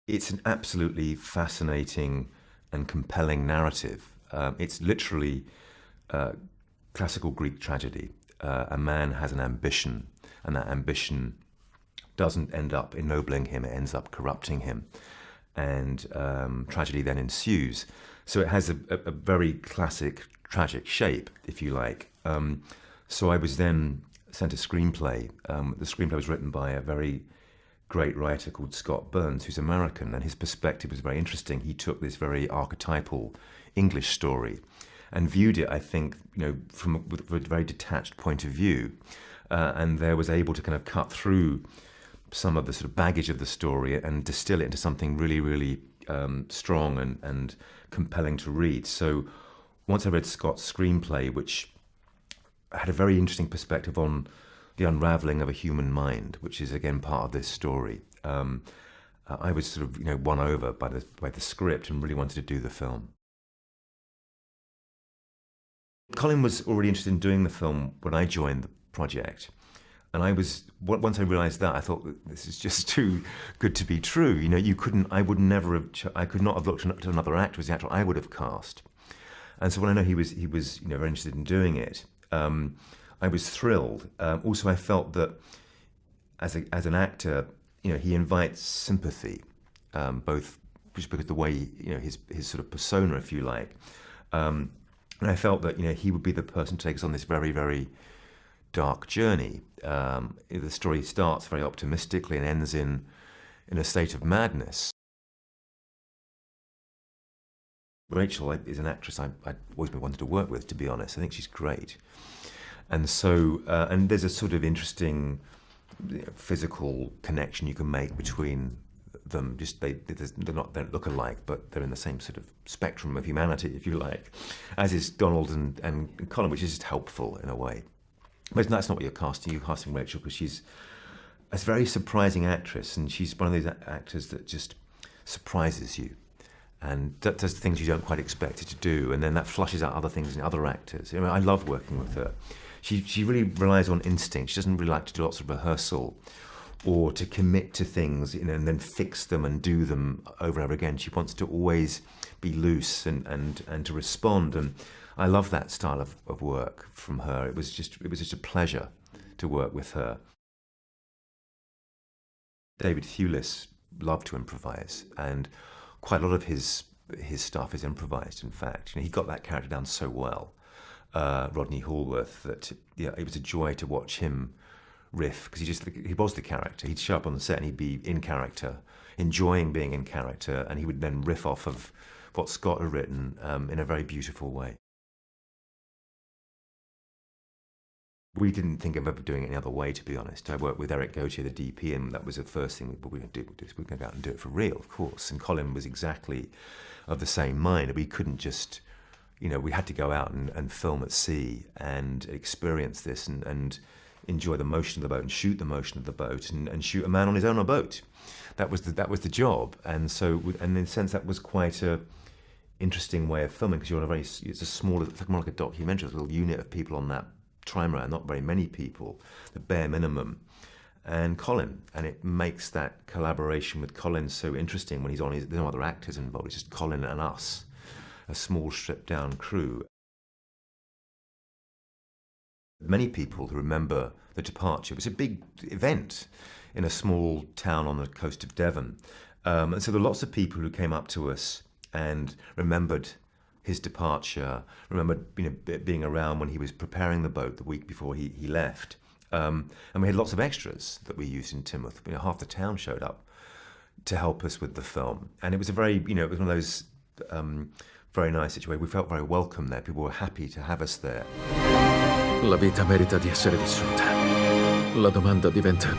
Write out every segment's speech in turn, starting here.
It's an absolutely fascinating and compelling narrative. It's literally classical Greek tragedy. A man has an ambition, and that ambition doesn't end up ennobling him, it ends up corrupting him. And tragedy then ensues. So it has a very classic tragic shape, if you like. So I was then sent a screenplay. The screenplay was written by a very great writer called Scott Burns, who's American, and his perspective was very interesting. He took this very archetypal English story and viewed it, I think, from a very detached point of view, and there was able to kind of cut through some of the sort of baggage of the story and distill it into something really, really strong and compelling to read. So once I read Scott's screenplay, which had a very interesting perspective on the unraveling of a human mind, which is again part of this story, I was sort of won over by the script and really wanted to do the film. Colin was already interested in doing the film when I joined the project, and once I realised that, I thought, this is just too good to be true. I could not have looked at another actor as the actor I would have cast. And so when I know he was very interested in doing it, I was thrilled. Also, I felt that as an actor, he invites sympathy, both just because the way his sort of persona, if you like, and I felt that he would be the person to take us on this very, very dark journey. The story starts very optimistically and ends in a state of madness. Rachel is an actress I've always been wanted to work with, to be honest. I think she's great. And so, and there's a sort of interesting physical connection you can make between them. Just they don't look alike, but they're in the same sort of spectrum of humanity, if you like, as is Donald and Colin, which is just helpful in a way. But that's not what you're casting. You're casting Rachel because she's a very surprising actress, and she's one of those actors that just surprises you and does things you don't quite expect her to do, and then that flushes out other things in other actors. I love working with her. She really relies on instinct. She doesn't really like to do lots of rehearsal or to commit to things, and then fix them and do them over and over again. She wants to always be loose and to respond, and I love that style of work from her. It was just a pleasure to work with her. David Thewlis loved to improvise, and quite a lot of his stuff is improvised, in fact. He got that character down so well, Rodney Hallworth, that it was a joy to watch him riff, because he was the character. He'd show up on the set and he'd be in character, enjoying being in character, and he would then riff off of what Scott had written in a very beautiful way. We didn't think of ever doing it any other way, to be honest. I worked with Eric Gautier, the DP, and that was the first thing we were going to do. We were going to go out and do it for real, of course. And Colin was exactly of the same mind. We couldn't just, we had to go out and film at sea and experience this and enjoy the motion of the boat and shoot the motion of the boat and shoot a man on his own boat. That was the job. And so, and in a sense, that was quite a interesting way of filming, because you're on it's a small, it's more like a documentary, a little unit of people on that trimaran, not very many people, the bare minimum, and Colin, and it makes that collaboration with Colin so interesting when he's on. There's no other actors involved, it's just Colin and us, a small stripped down crew. Many people who remember the departure. It was a big event in a small town on the coast of Devon, and so there were lots of people who came up to us and remembered his departure, remembered being around when he was preparing the boat the week before he left. And we had lots of extras that we used in Teignmouth. Half the town showed up to help us with the film. And it was a very, it was one of those very nice situations. We felt very welcome there. People were happy to have us there. La vita merita di essere vissuta. La domanda diventa: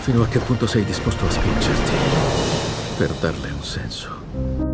fino a che punto sei disposto a spingerti per darle un senso?